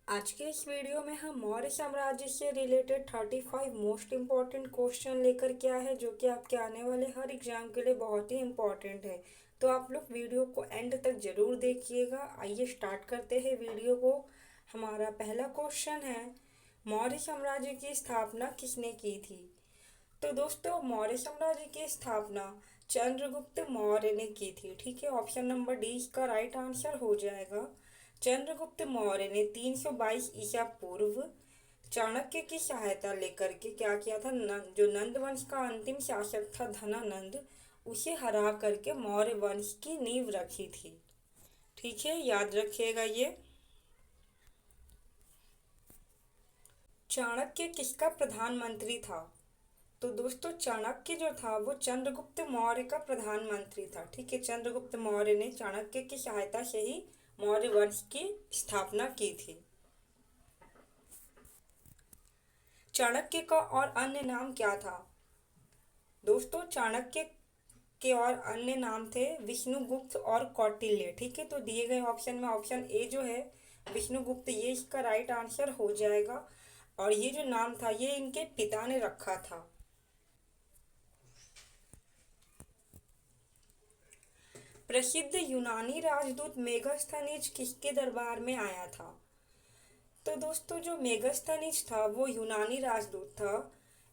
आज के इस वीडियो में हम मौर्य साम्राज्य से रिलेटेड 35 मोस्ट इम्पॉर्टेंट क्वेश्चन लेकर के आए हैं, जो कि आपके आने वाले हर एग्जाम के लिए बहुत ही इम्पॉर्टेंट है। तो आप लोग वीडियो को एंड तक जरूर देखिएगा। आइए स्टार्ट करते हैं वीडियो को। हमारा पहला क्वेश्चन है, मौर्य साम्राज्य की स्थापना किसने की थी? तो दोस्तों, मौर्य साम्राज्य की स्थापना चंद्रगुप्त मौर्य ने की थी। ठीक है, ऑप्शन नंबर डी इसका राइट आंसर हो जाएगा। चंद्रगुप्त मौर्य ने 322 ईसा पूर्व चाणक्य की सहायता लेकर के क्या किया था, जो नंद वंश का अंतिम शासक था धनानंद, उसे हरा करके मौर्य वंश की नींव रखी थी। ठीक है, याद रखिएगा ये। चाणक्य किसका प्रधानमंत्री था? तो दोस्तों, चाणक्य जो था वो चंद्रगुप्त मौर्य का प्रधानमंत्री था। ठीक है, चंद्रगुप्त मौर्य ने चाणक्य की सहायता से ही मौर्य वंश की स्थापना की थी। चाणक्य का और अन्य नाम क्या था? दोस्तों, चाणक्य के और अन्य नाम थे विष्णुगुप्त और कौटिल्य। ठीक है, तो दिए गए ऑप्शन में ऑप्शन ए जो है विष्णुगुप्त, ये इसका राइट आंसर हो जाएगा। और ये जो नाम था ये इनके पिता ने रखा था। प्रसिद्ध यूनानी राजदूत मेगास्थनीज किसके दरबार में आया था? तो दोस्तों, जो मेगास्थनीज था वो यूनानी राजदूत था।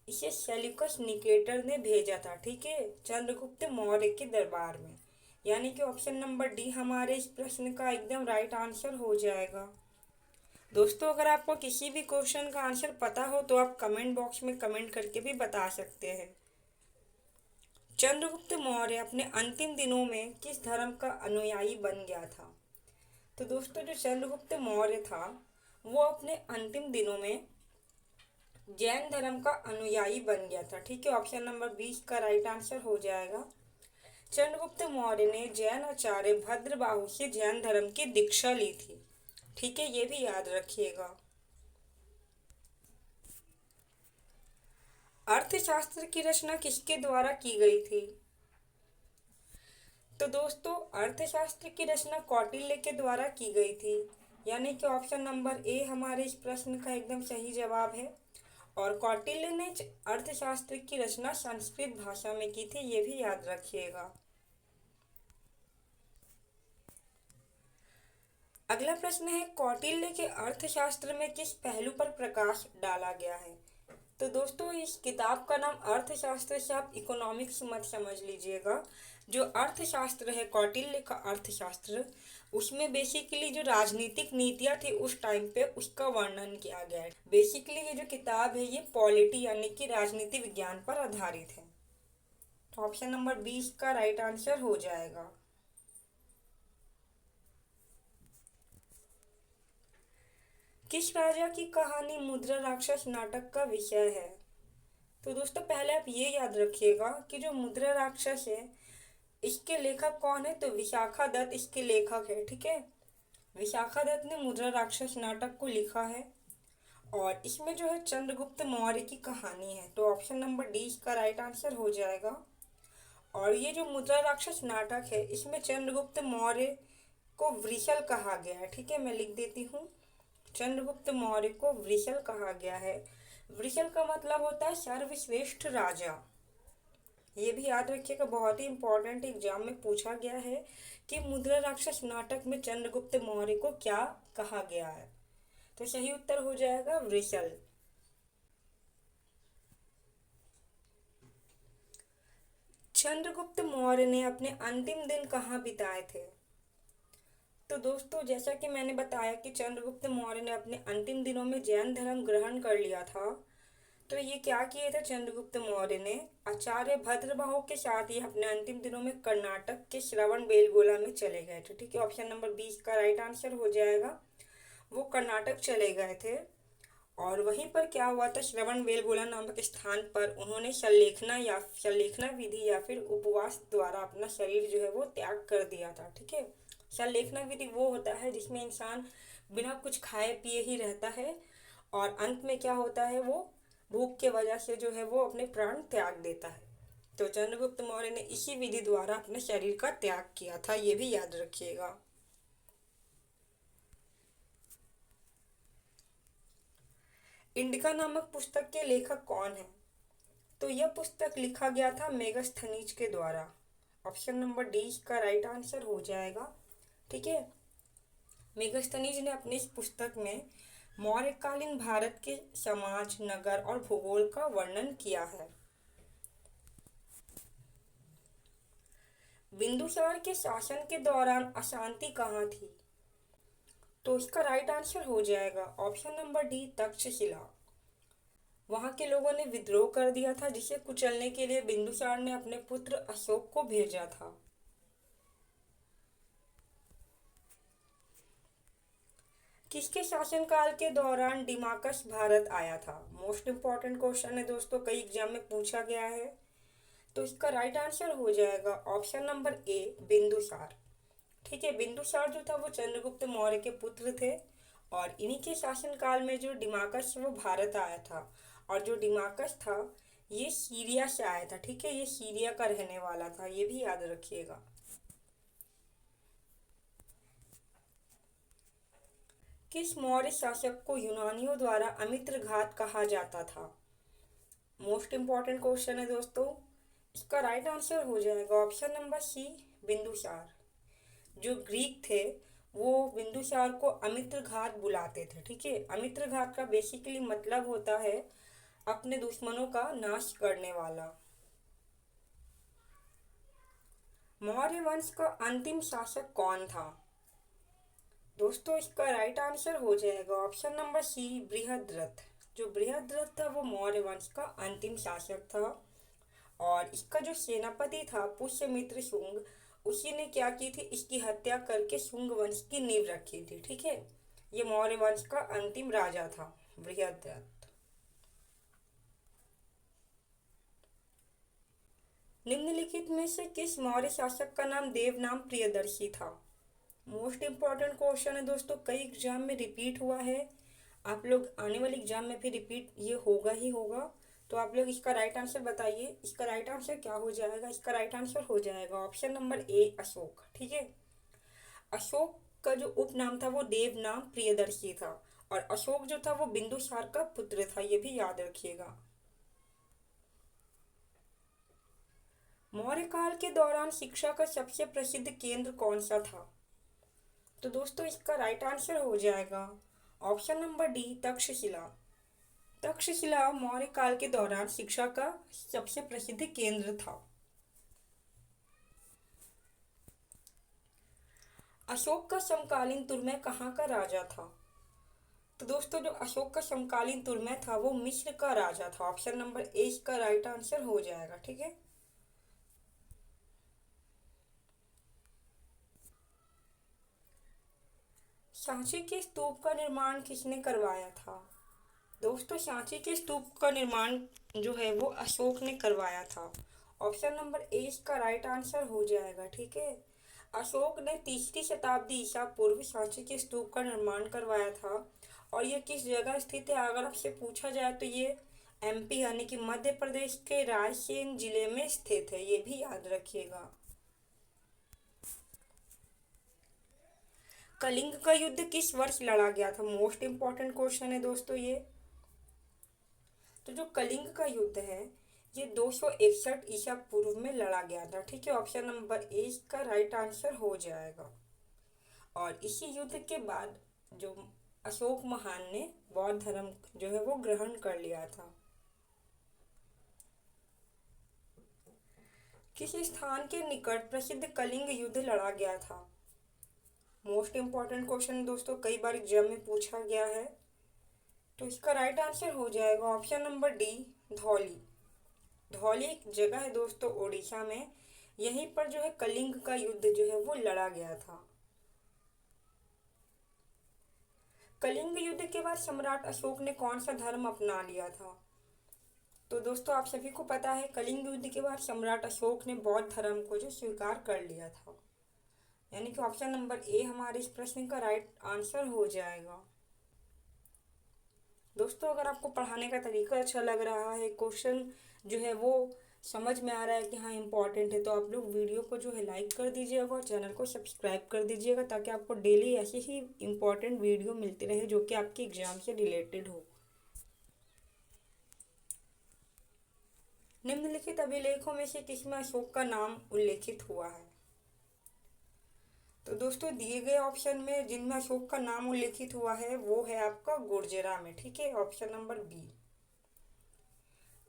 इसे सेल्यूकस निकेटर ने भेजा था। ठीक है, चंद्रगुप्त मौर्य के दरबार में। यानी कि ऑप्शन नंबर डी हमारे इस प्रश्न का एकदम राइट आंसर हो जाएगा। दोस्तों, अगर आपको किसी भी क्वेश्चन का आंसर पता हो तो आप कमेंट बॉक्स में कमेंट करके भी बता सकते हैं। चंद्रगुप्त मौर्य अपने अंतिम दिनों में किस धर्म का अनुयायी बन गया था? तो दोस्तों, जो चंद्रगुप्त मौर्य था वो अपने अंतिम दिनों में जैन धर्म का अनुयायी बन गया था। ठीक है, ऑप्शन नंबर 20 का राइट आंसर हो जाएगा। चंद्रगुप्त मौर्य ने जैन आचार्य भद्रबाहु से जैन धर्म की दीक्षा ली थी। ठीक है, ये भी याद रखिएगा। अर्थशास्त्र की रचना किसके द्वारा की गई थी? तो दोस्तों, अर्थशास्त्र की रचना कौटिल्य के द्वारा की गई थी। यानी कि ऑप्शन नंबर ए हमारे इस प्रश्न का एकदम सही जवाब है। और कौटिल्य ने अर्थशास्त्र की रचना संस्कृत भाषा में की थी, ये भी याद रखिएगा। अगला प्रश्न है, कौटिल्य के अर्थशास्त्र में किस पहलू पर प्रकाश डाला गया है? तो दोस्तों, इस किताब का नाम अर्थशास्त्र से आप इकोनॉमिक्स मत समझ लीजिएगा। जो अर्थशास्त्र है कौटिल्य का अर्थशास्त्र, उसमें बेसिकली जो राजनीतिक नीतियां थी उस टाइम पे उसका वर्णन किया गया है। बेसिकली ये जो किताब है ये पॉलिटी यानी कि राजनीति विज्ञान पर आधारित है। तो ऑप्शन नंबर 20 का राइट आंसर हो जाएगा। किस राजा की कहानी मुद्रा राक्षस नाटक का विषय है? तो दोस्तों, पहले आप ये याद रखिएगा कि जो मुद्रा राक्षस है इसके लेखक कौन है? तो विशाखा दत्त इसके लेखक है। ठीक है, विशाखा दत्त ने मुद्रा राक्षस नाटक को लिखा है। और इसमें जो है चंद्रगुप्त मौर्य की कहानी है। तो ऑप्शन नंबर डी इसका राइट आंसर हो जाएगा। और ये जो मुद्रा राक्षस नाटक है इसमें चंद्रगुप्त मौर्य को वृषल कहा गया है। ठीक है, मैं लिख देती हूँ। चंद्रगुप्त मौर्य को वृषल कहा गया है। वृषल का मतलब होता है सर्वश्रेष्ठ राजा। ये भी याद रखिएगा, बहुत ही इंपॉर्टेंट एग्जाम में पूछा गया है कि मुद्रा राक्षस नाटक में चंद्रगुप्त मौर्य को क्या कहा गया है। तो सही उत्तर हो जाएगा वृषल। चंद्रगुप्त मौर्य ने अपने अंतिम दिन कहाँ बिताए थे? तो दोस्तों, जैसा कि मैंने बताया कि चंद्रगुप्त मौर्य ने अपने अंतिम दिनों में जैन धर्म ग्रहण कर लिया था। तो ये क्या किए थे चंद्रगुप्त मौर्य ने? आचार्य भद्रबाहु के साथ ही अपने अंतिम दिनों में कर्नाटक के श्रवण बेलगोला में चले गए थे। ठीक है, ऑप्शन नंबर 20 का राइट आंसर हो जाएगा। वो कर्नाटक चले गए थे और वहीं पर क्या हुआ था, श्रवण बेलगोला नामक स्थान पर उन्होंने शल्लेखना विधि या फिर उपवास द्वारा अपना शरीर जो है वो त्याग कर दिया था। ठीक है, शल्लेखना विधि वो होता है जिसमें इंसान बिना कुछ खाए पिए ही रहता है और अंत में क्या होता है, वो भूख के वजह से जो है वो अपने प्राण त्याग देता है। तो चंद्रगुप्त मौर्य ने इसी विधि द्वारा अपने शरीर का त्याग किया था, ये भी याद रखिएगा। इंडिका नामक पुस्तक के लेखक कौन है? तो यह पुस्तक लिखा गया था मेगास्थनीज के द्वारा। ऑप्शन नंबर डी इसका राइट आंसर हो जाएगा। ठीक है, मेगास्थनीज ने अपनी इस पुस्तक में मौर्यकालीन भारत के समाज, नगर और भूगोल का वर्णन किया है। बिंदुसार के शासन के दौरान अशांति कहाँ थी? तो इसका राइट आंसर हो जाएगा ऑप्शन नंबर डी तक्षशिला। वहां के लोगों ने विद्रोह कर दिया था, जिसे कुचलने के लिए बिंदुसार ने अपने पुत्र अशोक को भेजा था। किसके शासनकाल के दौरान डिमाकस भारत आया था? मोस्ट इंपॉर्टेंट क्वेश्चन है दोस्तों, कई एग्जाम में पूछा गया है। तो इसका राइट आंसर हो जाएगा ऑप्शन नंबर ए बिंदुसार। ठीक है, बिंदुसार जो था वो चंद्रगुप्त मौर्य के पुत्र थे और इन्हीं के शासनकाल में जो डिमाकस वो भारत आया था। और जो डिमाकस था ये सीरिया से आया था। ठीक है, ये सीरिया का रहने वाला था, ये भी याद रखिएगा। किस मौर्य शासक को यूनानियों द्वारा अमित्र घात कहा जाता था? मोस्ट इंपॉर्टेंट क्वेश्चन है दोस्तों, इसका राइट आंसर हो जाएगा ऑप्शन नंबर सी बिंदुसार। जो ग्रीक थे वो बिंदुसार को अमित्र घात बुलाते थे। ठीक है, अमित्र घात का बेसिकली मतलब होता है अपने दुश्मनों का नाश करने वाला। मौर्य वंश का अंतिम शासक कौन था? दोस्तों इसका राइट आंसर हो जाएगा ऑप्शन नंबर सी बृहद्रथ। जो बृहद्रथ था वो मौर्य वंश का अंतिम शासक था और इसका जो सेनापति था पुष्यमित्र शुंग, उसी ने क्या की थी, इसकी हत्या करके शुंग वंश की नींव रखी थी। ठीक है, ये मौर्य वंश का अंतिम राजा था बृहद्रथ। निम्नलिखित में से किस मौर्य शासक का नाम देवनाम प्रियदर्शी था? मोस्ट इंपॉर्टेंट क्वेश्चन है दोस्तों, कई एग्जाम में रिपीट हुआ है। आप लोग आने वाले एग्जाम में भी रिपीट ये होगा ही होगा। तो आप लोग इसका राइट आंसर बताइए, इसका राइट आंसर क्या हो जाएगा? इसका राइट आंसर हो जाएगा ऑप्शन नंबर ए अशोक। ठीक है, अशोक का जो उपनाम था वो देवनाम प्रियदर्शी था और अशोक जो था वो बिंदुसार का पुत्र था, ये भी याद रखिएगा। मौर्य काल के दौरान शिक्षा का सबसे प्रसिद्ध केंद्र कौन सा था? तो दोस्तों इसका राइट आंसर हो जाएगा option number D Takshashila. Takshashila Maurya काल के दौरान शिक्षा का सबसे प्रसिद्ध केंद्र था। अशोक का समकालीन तुर्मे कहाँ का राजा था? तो दोस्तों जो अशोक का समकालीन तुर्मे था वो मिस्र का राजा था। ऑप्शन नंबर ए इसका राइट आंसर हो जाएगा। ठीक है, सांची के स्तूप का निर्माण किसने करवाया था? दोस्तों सांची के स्तूप का निर्माण जो है वो अशोक ने करवाया था। ऑप्शन नंबर ए इसका राइट आंसर हो जाएगा। ठीक है, अशोक ने 3री शताब्दी ईसा पूर्व सांची के स्तूप का निर्माण करवाया था और ये किस जगह स्थित है अगर आपसे पूछा जाए तो ये एमपी यानी कि मध्य प्रदेश के रायसेन जिले में स्थित है, ये भी याद रखिएगा। कलिंग का युद्ध किस वर्ष लड़ा गया था? मोस्ट इंपॉर्टेंट क्वेश्चन है दोस्तों ये। तो जो कलिंग का युद्ध है ये 261 ईसा पूर्व में लड़ा गया था। ठीक है, ऑप्शन नंबर ए इसका राइट आंसर हो जाएगा। और इसी युद्ध के बाद जो अशोक महान ने बौद्ध धर्म जो है वो ग्रहण कर लिया था। किस स्थान के निकट प्रसिद्ध कलिंग युद्ध लड़ा गया था? मोस्ट इंपॉर्टेंट क्वेश्चन दोस्तों, कई बार एग्जाम में पूछा गया है। तो इसका राइट आंसर हो जाएगा option number D Dhauli. Dhauli एक जगह है दोस्तों उड़ीसा में, यहीं पर जो है कलिंग का युद्ध जो है वो लड़ा गया था। कलिंग युद्ध के बाद सम्राट अशोक ने कौन सा धर्म अपना लिया था? तो दोस्तों आप सभी को पता है कलिंग युद्ध के बाद सम्राट अशोक ने बौद्ध धर्म को जो स्वीकार कर लिया था, यानी कि ऑप्शन नंबर ए हमारे इस प्रश्न का राइट आंसर हो जाएगा। दोस्तों अगर आपको पढ़ाने का तरीका अच्छा लग रहा है, क्वेश्चन जो है वो समझ में आ रहा है कि हाँ इम्पॉर्टेंट है, तो आप लोग वीडियो को जो है लाइक कर दीजिएगा और चैनल को सब्सक्राइब कर दीजिएगा ताकि आपको डेली ऐसी ही इम्पॉर्टेंट वीडियो मिलती रहे जो कि आपके एग्ज़ाम से रिलेटेड हो। निम्नलिखित अभिलेखों में से किसमें अशोक का नाम उल्लेखित हुआ है? तो दोस्तों दिए गए ऑप्शन में जिनमें अशोक का नाम उल्लेखित हुआ है वो है आपका गुर्जरा में, ठीक है, ऑप्शन नंबर बी।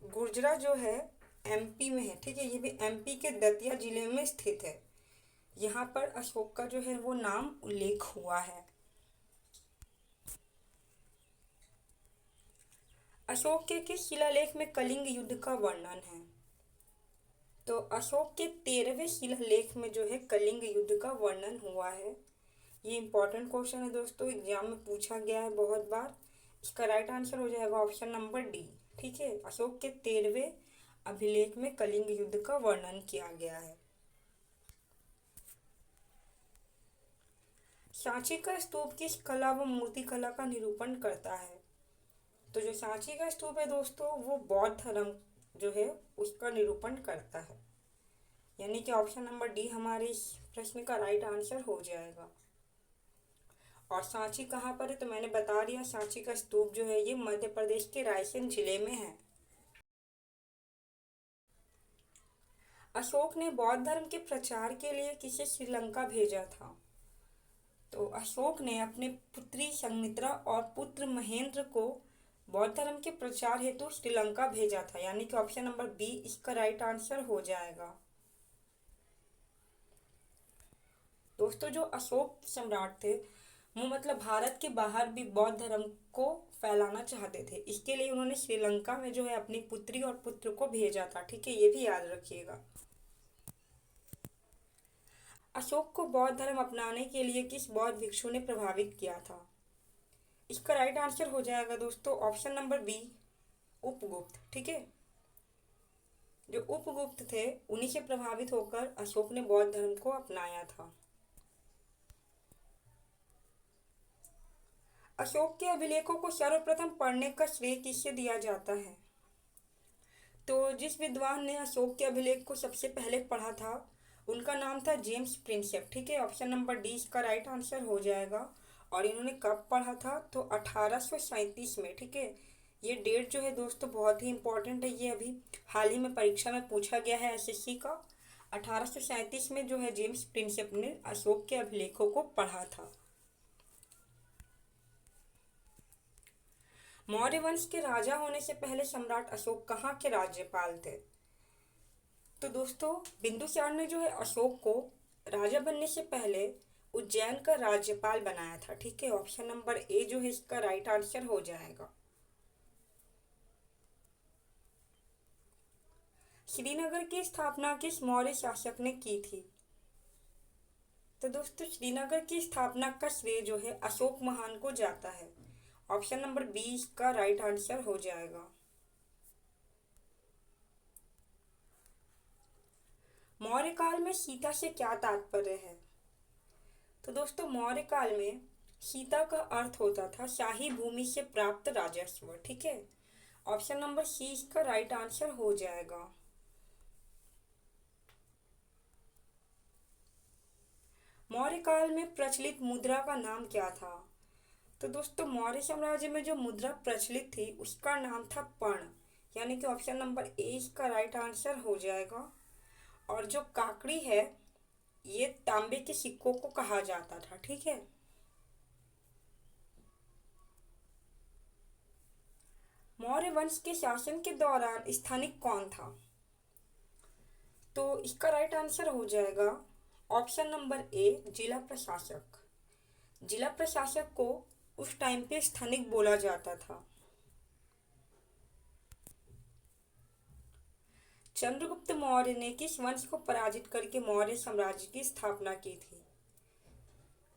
गुर्जरा जो है एमपी में है, ठीक है, ये भी एमपी के दतिया जिले में स्थित है। यहाँ पर अशोक का जो है वो नाम उल्लेख हुआ है। अशोक के किस शिलालेख में कलिंग युद्ध का वर्णन है? तो अशोक के 13वें शिलालेख में जो है कलिंग युद्ध का वर्णन हुआ है। ये इंपॉर्टेंट क्वेश्चन है दोस्तों, एग्जाम में पूछा गया है बहुत बार। इसका राइट आंसर हो जाएगा ऑप्शन नंबर डी, ठीक है। अशोक के 13वें अभिलेख में कलिंग युद्ध का वर्णन किया गया है। सांची का स्तूप किस कला व मूर्ति कला का निरूपण करता है? तो जो सांची का स्तूप है दोस्तों वो बौद्ध धर्म जो है उसका निरूपण करता है, यानी कि ऑप्शन नंबर डी हमारे इस प्रश्न का राइट आंसर हो जाएगा। और सांची कहाँ पर है तो मैंने बता दिया, सांची का स्तूप जो है ये मध्य प्रदेश के रायसेन जिले में है। अशोक ने बौद्ध धर्म के प्रचार के लिए किसे श्रीलंका भेजा था? तो अशोक ने अपने पुत्री संघमित्रा और पुत्र महेंद्र को बौद्ध धर्म के प्रचार हेतु श्रीलंका भेजा था, यानी कि ऑप्शन नंबर बी इसका राइट आंसर हो जाएगा। दोस्तों जो अशोक सम्राट थे वो मतलब भारत के बाहर भी बौद्ध धर्म को फैलाना चाहते थे, इसके लिए उन्होंने श्रीलंका में जो है अपनी पुत्री और पुत्र को भेजा था, ठीक है, ये भी याद रखिएगा। अशोक को बौद्ध धर्म अपनाने के लिए किस बौद्ध भिक्षु ने प्रभावित किया था? इसका राइट आंसर हो जाएगा दोस्तों ऑप्शन नंबर बी उपगुप्त, ठीक है। जो उपगुप्त थे उन्हीं से प्रभावित होकर अशोक ने बौद्ध धर्म को अपनाया था। अशोक के अभिलेखों को सर्वप्रथम पढ़ने का श्रेय किससे दिया जाता है? तो जिस विद्वान ने अशोक के अभिलेख को सबसे पहले पढ़ा था उनका नाम था जेम्स प्रिंसेप, ठीक है, ऑप्शन नंबर डी इसका राइट आंसर हो जाएगा। और इन्होंने कब पढ़ा था तो 1837 में, ठीक है। ये डेट जो है दोस्तों बहुत ही इंपॉर्टेंट है, ये अभी हाल ही में परीक्षा में पूछा गया है एसएससी का। 1837 में जो है जेम्स प्रिंसेप ने अशोक के अभिलेखों को पढ़ा था। मौर्य वंश के राजा होने से पहले सम्राट अशोक कहाँ के राज्यपाल थे? तो दोस्तों बिंदुसार ने जो है अशोक को राजा बनने से पहले उज्जैन का राज्यपाल बनाया था, ठीक है, ऑप्शन नंबर ए जो है इसका राइट आंसर हो जाएगा। श्रीनगर की स्थापना किस मौर्य शासक ने की थी? तो दोस्तों श्रीनगर की स्थापना का श्रेय जो है अशोक महान को जाता है, ऑप्शन नंबर बी इसका राइट आंसर हो जाएगा। मौर्य काल में सीता से क्या तात्पर्य है? तो दोस्तों मौर्य काल में सीता का अर्थ होता था शाही भूमि से प्राप्त राजस्व, ठीक है, ऑप्शन नंबर सी इसका राइट आंसर हो जाएगा। मौर्य काल में प्रचलित मुद्रा का नाम क्या था? तो दोस्तों मौर्य साम्राज्य में जो मुद्रा प्रचलित थी उसका नाम था पर्ण, यानी कि ऑप्शन नंबर ए इसका राइट आंसर हो जाएगा। और जो काकड़ी है ये तांबे के सिक्कों को कहा जाता था, ठीक है। मौर्य वंश के शासन के दौरान स्थानिक कौन था? तो इसका राइट आंसर हो जाएगा ऑप्शन नंबर ए जिला प्रशासक। जिला प्रशासक को उस टाइम पे स्थानिक बोला जाता था। चंद्रगुप्त मौर्य ने किस वंश को पराजित करके मौर्य साम्राज्य की स्थापना की थी?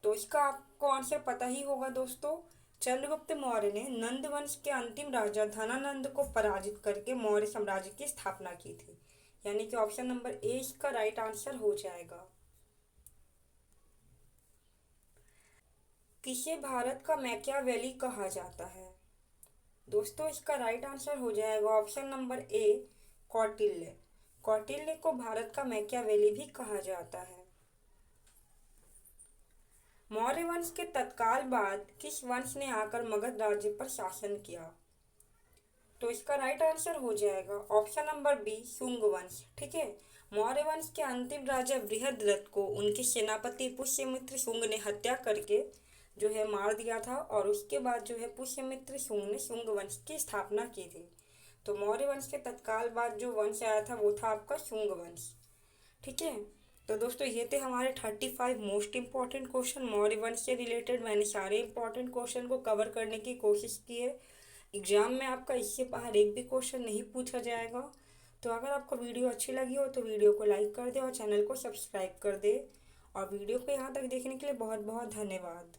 तो इसका आपको आंसर पता ही होगा दोस्तों, चंद्रगुप्त मौर्य ने नंद वंश के अंतिम राजा धनानंद को पराजित करके मौर्य साम्राज्य की स्थापना की थी, यानी कि ऑप्शन नंबर ए इसका राइट आंसर हो जाएगा। किसे भारत का मैकियावेली कहा जाता है? दोस्तों इसका राइट आंसर हो जाएगा option number A Kautilya. Kautilya को भारत का मैकियावेली भी कहा जाता है। मौर्य वंश के तत्काल बाद किस वंश ने आकर मगध राज्य पर शासन किया? तो इसका राइट आंसर हो जाएगा ऑप्शन नंबर बी, शुंग वंश। ठीक है। मौर्य वंश के अंतिम राजा बृहद्रथ को उनके सेनापति पुष्यमित्र शुंग ने हत्या करके जो है मार दिया था, और उसके बाद जो है पुष्यमित्र शुंग ने शुंग वंश की स्थापना की थी। तो मौर्य वंश के तत्काल बाद जो वंश आया था वो था आपका शुंग वंश। ठीक है। तो दोस्तों ये थे हमारे 35 मोस्ट इंपॉर्टेंट क्वेश्चन मौर्य वंश से रिलेटेड। मैंने सारे इंपॉर्टेंट क्वेश्चन को कवर करने की कोशिश की है। एग्जाम में आपका इससे बाहर एक भी क्वेश्चन नहीं पूछा जाएगा। तो अगर आपको वीडियो अच्छी लगी हो तो वीडियो को लाइक कर दे और चैनल को सब्सक्राइब कर दे। और वीडियो को यहाँ तक देखने के लिए बहुत बहुत धन्यवाद।